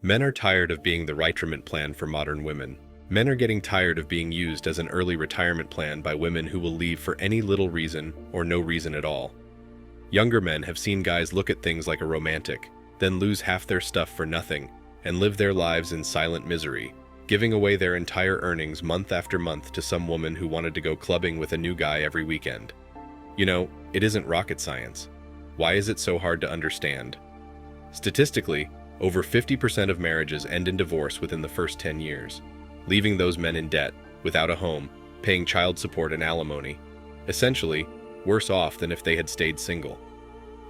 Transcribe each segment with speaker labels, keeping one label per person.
Speaker 1: Men are tired of being the Reitrement plan for modern women. Men are getting tired of being used as an early retirement plan by women who will leave for any little reason or no reason at all. Younger men have seen guys look at things like a romantic, then lose half their stuff for nothing, and live their lives in silent misery, giving away their entire earnings month after month to some woman who wanted to go clubbing with a new guy every weekend. You know, it isn't rocket science. Why is it so hard to understand? Statistically, over 50% of marriages end in divorce within the first 10 years, leaving those men in debt, without a home, paying child support and alimony. Essentially, worse off than if they had stayed single.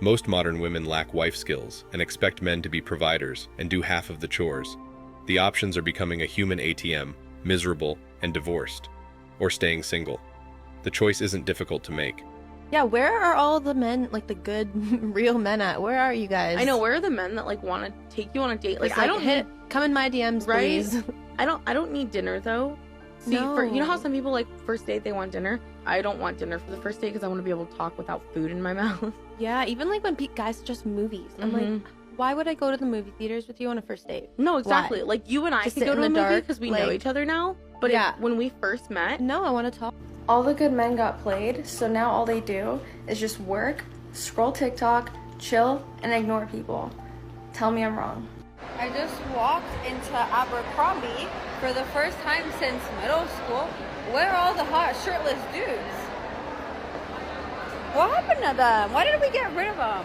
Speaker 1: Most modern women lack wife skills and expect men to be providers and do half of the chores. The options are becoming a human ATM, miserable, and divorced, or staying single. The choice isn't difficult to make.
Speaker 2: Yeah, where are all the men, like the good, real men at? Where are you guys?
Speaker 3: I know, where are the men that like want to take you on a date? Like, I don't
Speaker 2: come in my DMs,
Speaker 3: right?
Speaker 2: Please.
Speaker 3: I don't need dinner though. See,
Speaker 2: No.
Speaker 3: you know how some people like first date they want dinner? I don't want dinner for the first date because I want to be able to talk without food in my mouth.
Speaker 2: Yeah, even like when guys just movies. I'm like, why would I go to the movie theaters with you on a first date?
Speaker 3: No, exactly.
Speaker 2: Why?
Speaker 3: Like you and I
Speaker 2: Just
Speaker 3: could go
Speaker 2: sit
Speaker 3: to
Speaker 2: in
Speaker 3: a
Speaker 2: the
Speaker 3: movie
Speaker 2: dark,
Speaker 3: because we know
Speaker 2: like-
Speaker 3: each other now. But
Speaker 2: Yeah.
Speaker 3: when we first met,
Speaker 2: No, I want to talk.
Speaker 4: All the good men got played, so now all they do is just work, scroll TikTok, chill, and ignore people. Tell me I'm wrong.
Speaker 5: I just walked into Abercrombie for the first time since middle school. Where are all the hot shirtless dudes? What happened to them? Why did we get rid of them?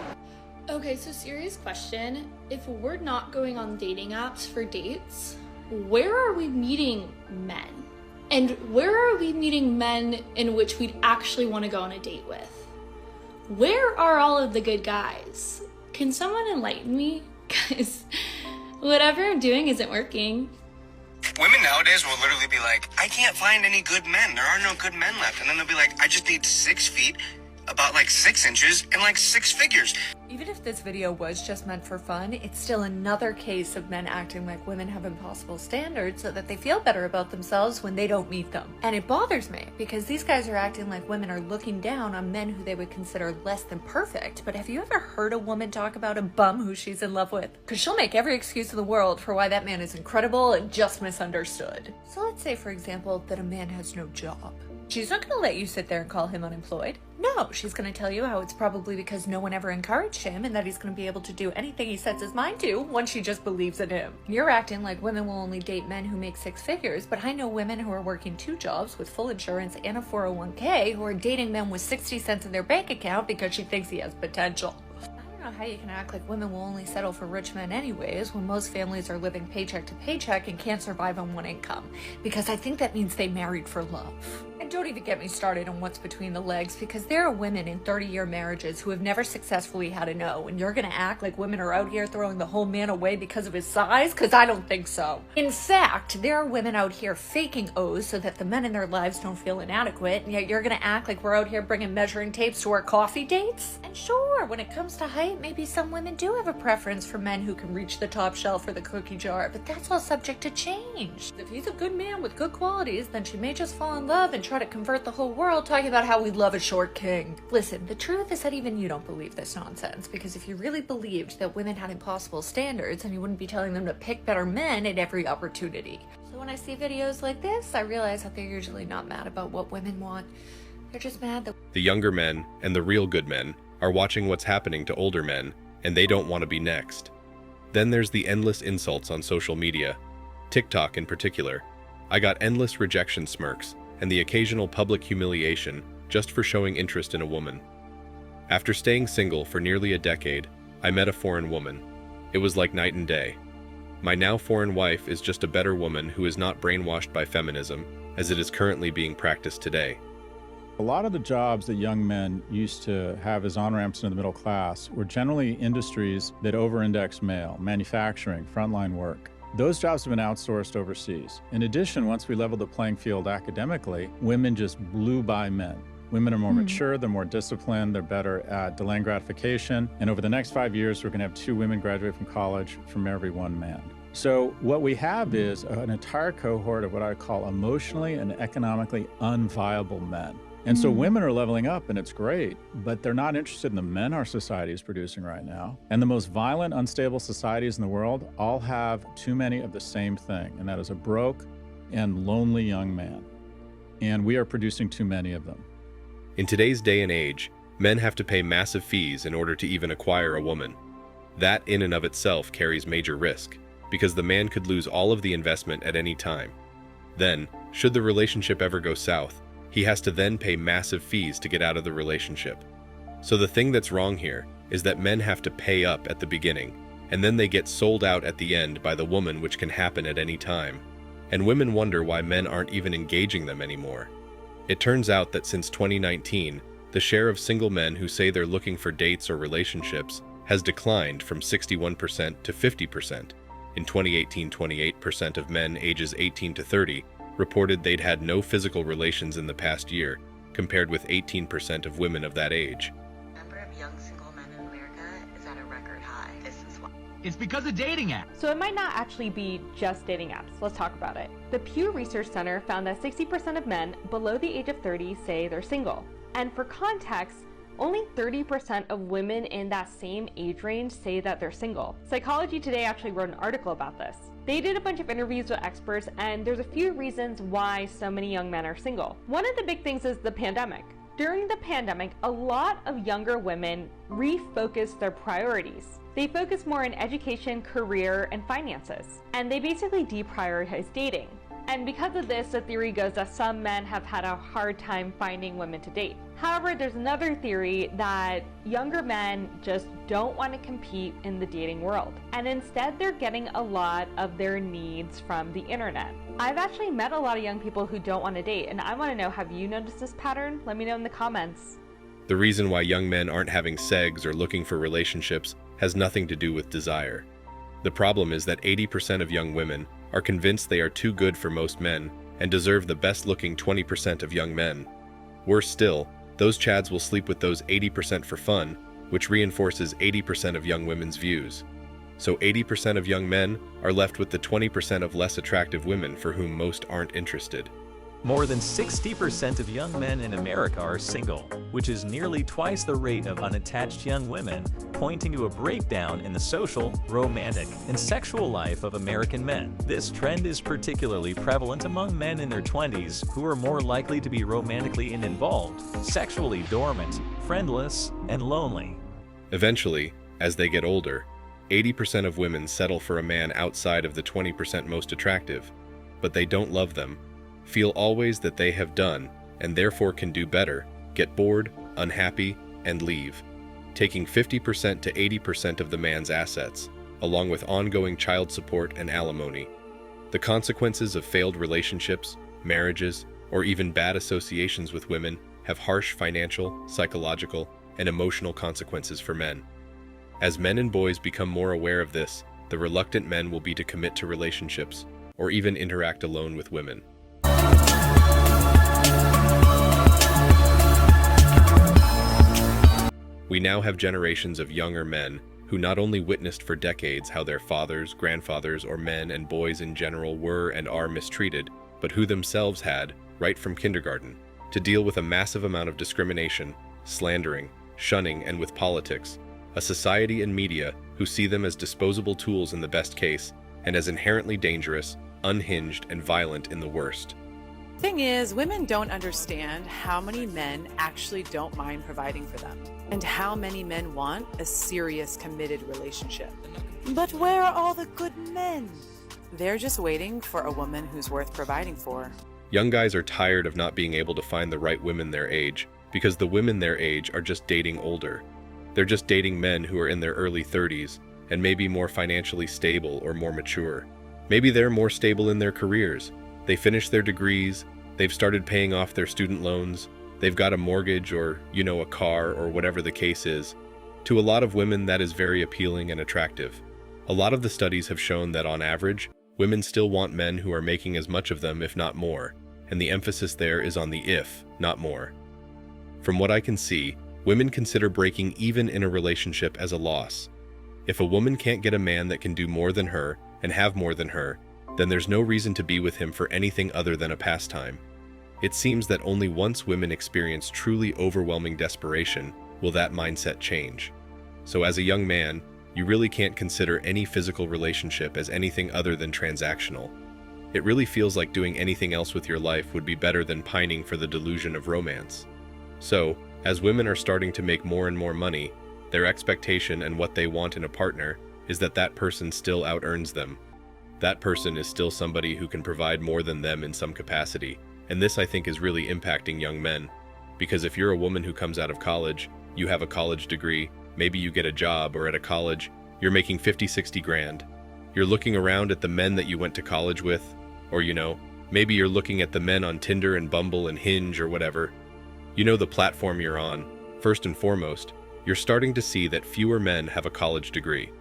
Speaker 6: Okay, so serious question. If we're not going on dating apps for dates, where are we meeting men? And where are we meeting men in which we'd actually want to go on a date with? Where are all of the good guys? Can someone enlighten me? Guys, whatever I'm doing isn't working.
Speaker 7: Women nowadays will literally be like, I can't find any good men. There are no good men left. And then they'll be like, I just need 6 feet, about like 6 inches, and like 6 figures.
Speaker 8: Even if this video was just meant for fun, it's still another case of men acting like women have impossible standards so that they feel better about themselves when they don't meet them. And it bothers me because these guys are acting like women are looking down on men who they would consider less than perfect. But have you ever heard a woman talk about a bum who she's in love with? Because she'll make every excuse in the world for why that man is incredible and just misunderstood. So let's say, for example, that a man has no job. She's not going to let you sit there and call him unemployed. No, she's going to tell you how it's probably because no one ever encouraged him and that he's going to be able to do anything he sets his mind to once she just believes in him. You're acting like women will only date men who make 6 figures, but I know women who are working 2 jobs with full insurance and a 401k who are dating men with 60 cents in their bank account because she thinks he has potential. I don't know how you can act like women will only settle for rich men anyways when most families are living paycheck to paycheck and can't survive on one income, because I think that means they married for love. And don't even get me started on what's between the legs, because there are women in 30-year marriages who have never successfully had a no, and you're gonna act like women are out here throwing the whole man away because of his size? Because I don't think so. In fact, there are women out here faking O's so that the men in their lives don't feel inadequate, and yet you're gonna act like we're out here bringing measuring tapes to our coffee dates? And sure, when it comes to height, maybe some women do have a preference for men who can reach the top shelf or the cookie jar, but that's all subject to change. If he's a good man with good qualities, then she may just fall in love and try to convert the whole world talking about how we love a short king. Listen, the truth is that even you don't believe this nonsense, because if you really believed that women had impossible standards, then you wouldn't be telling them to pick better men at every opportunity. So when I see videos like this, I realize that they're usually not mad about what women want. They're just mad that
Speaker 1: The younger men, and the real good men, are watching what's happening to older men, and they don't want to be next. Then there's the endless insults on social media, TikTok in particular. I got endless rejection smirks, and the occasional public humiliation just for showing interest in a woman. After staying single for nearly a decade, I met a foreign woman. It was like night and day. My now foreign wife is just a better woman who is not brainwashed by feminism, as it is currently being practiced today.
Speaker 9: A lot of the jobs that young men used to have as on-ramps into the middle class were generally industries that over-index male, manufacturing, frontline work. Those jobs have been outsourced overseas. In addition, once we leveled the playing field academically, women just blew by men. Women are more mature, they're more disciplined, they're better at delaying gratification, and over the next 5 years, we're gonna have 2 women graduate from college from every 1 man. So what we have is an entire cohort of what I call emotionally and economically unviable men. And so women are leveling up, and it's great, but they're not interested in the men our society is producing right now. And the most violent, unstable societies in the world all have too many of the same thing, and that is a broke and lonely young man. And we are producing too many of them.
Speaker 1: In today's day and age, men have to pay massive fees in order to even acquire a woman. That in and of itself carries major risk, because the man could lose all of the investment at any time. Then, should the relationship ever go south, he has to then pay massive fees to get out of the relationship. So the thing that's wrong here is that men have to pay up at the beginning, and then they get sold out at the end by the woman, which can happen at any time. And women wonder why men aren't even engaging them anymore. It turns out that since 2019, the share of single men who say they're looking for dates or relationships has declined from 61% to 50%. In 2018, 28% of men ages 18 to 30 reported they'd had no physical relations in the past year, compared with 18% of women of that age.
Speaker 10: The number of young single men in America is at a record high. This is why.
Speaker 11: It's because of dating apps.
Speaker 12: So it might not actually be just dating apps. Let's talk about it. The Pew Research Center found that 60% of men below the age of 30 say they're single. And for context, only 30% of women in that same age range say that they're single. Psychology Today actually wrote an article about this. They did a bunch of interviews with experts, and there's a few reasons why so many young men are single. One of the big things is the pandemic. During the pandemic, a lot of younger women refocused their priorities. They focus more on education, career, and finances, and they basically deprioritize dating. And because of this, the theory goes that some men have had a hard time finding women to date. However, there's another theory that younger men just don't want to compete in the dating world, and instead they're getting a lot of their needs from the internet. I've actually met a lot of young people who don't want to date, and I want to know, have you noticed this pattern? Let me know in the comments.
Speaker 1: The reason why young men aren't having sex or looking for relationships has nothing to do with desire. The problem is that 80% of young women are convinced they are too good for most men and deserve the best-looking 20% of young men. Worse still, those chads will sleep with those 80% for fun, which reinforces 80% of young women's views. So 80% of young men are left with the 20% of less attractive women for whom most aren't interested.
Speaker 13: More than 60% of young men in America are single, which is nearly twice the rate of unattached young women, pointing to a breakdown in the social, romantic, and sexual life of American men. This trend is particularly prevalent among men in their 20s who are more likely to be romantically involved, sexually dormant, friendless, and lonely.
Speaker 1: Eventually, as they get older, 80% of women settle for a man outside of the 20% most attractive, but they don't love them, feel always that they have done, and therefore can do better, get bored, unhappy, and leave, taking 50% to 80% of the man's assets, along with ongoing child support and alimony. The consequences of failed relationships, marriages, or even bad associations with women have harsh financial, psychological, and emotional consequences for men. As men and boys become more aware of this, the reluctant men will be to commit to relationships, or even interact alone with women. We now have generations of younger men who not only witnessed for decades how their fathers, grandfathers, or men and boys in general were and are mistreated, but who themselves had, right from kindergarten, to deal with a massive amount of discrimination, slandering, shunning, and with politics, a society and media who see them as disposable tools in the best case, and as inherently dangerous, unhinged, and violent in the worst.
Speaker 14: Thing is, women don't understand how many men actually don't mind providing for them, and how many men want a serious, committed relationship. But where are all the good men? They're just waiting for a woman who's worth providing for.
Speaker 1: Young guys are tired of not being able to find the right women their age, because the women their age are just dating older. They're just dating men who are in their early 30s, and maybe more financially stable or more mature. Maybe they're more stable in their careers. They finished their degrees, they've started paying off their student loans, they've got a mortgage or, a car or whatever the case is. To a lot of women, that is very appealing and attractive. A lot of the studies have shown that on average, women still want men who are making as much of them, if not more, and the emphasis there is on the if, not more. From what I can see, women consider breaking even in a relationship as a loss. If a woman can't get a man that can do more than her and have more than her, then there's no reason to be with him for anything other than a pastime. It seems that only once women experience truly overwhelming desperation will that mindset change. So as a young man, you really can't consider any physical relationship as anything other than transactional. It really feels like doing anything else with your life would be better than pining for the delusion of romance. So, as women are starting to make more and more money, their expectation and what they want in a partner is that that person still out-earns them. That person is still somebody who can provide more than them in some capacity. And this, I think, is really impacting young men. Because if you're a woman who comes out of college, you have a college degree, maybe you get a job, or at a college, you're making 50, 60 grand. You're looking around at the men that you went to college with, or maybe you're looking at the men on Tinder and Bumble and Hinge or whatever. The platform you're on. First and foremost, you're starting to see that fewer men have a college degree.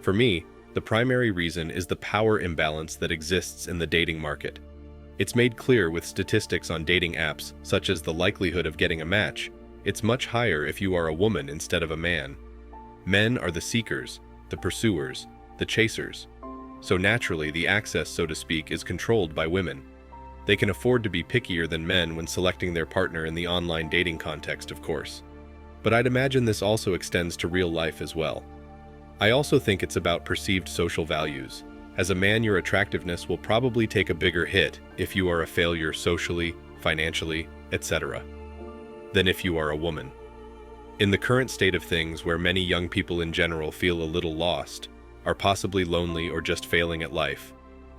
Speaker 1: For me, the primary reason is the power imbalance that exists in the dating market. It's made clear with statistics on dating apps, such as the likelihood of getting a match. It's much higher if you are a woman instead of a man. Men are the seekers, the pursuers, the chasers. So naturally, the access, so to speak, is controlled by women. They can afford to be pickier than men when selecting their partner in the online dating context, of course. But I'd imagine this also extends to real life as well. I also think it's about perceived social values. As a man, your attractiveness will probably take a bigger hit if you are a failure socially, financially, etc., than if you are a woman. In the current state of things, where many young people in general feel a little lost, are possibly lonely or just failing at life,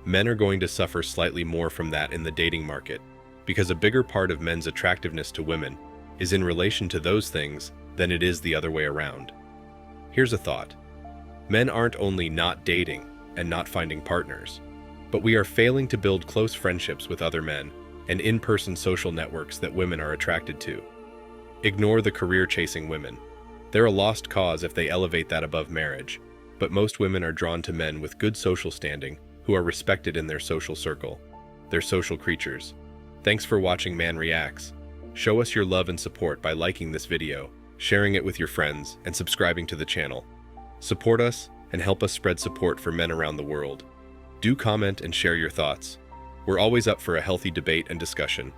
Speaker 1: men are going to suffer slightly more from that in the dating market, because a bigger part of men's attractiveness to women is in relation to those things than it is the other way around. Here's a thought. Men aren't only not dating and not finding partners, but we are failing to build close friendships with other men and in-person social networks that women are attracted to. Ignore the career-chasing women. They're a lost cause if they elevate that above marriage, but most women are drawn to men with good social standing who are respected in their social circle. They're social creatures. Thanks for watching Man Reacts. Show us your love and support by liking this video, sharing it with your friends, and subscribing to the channel. Support us and help us spread support for men around the world. Do comment and share your thoughts. We're always up for a healthy debate and discussion.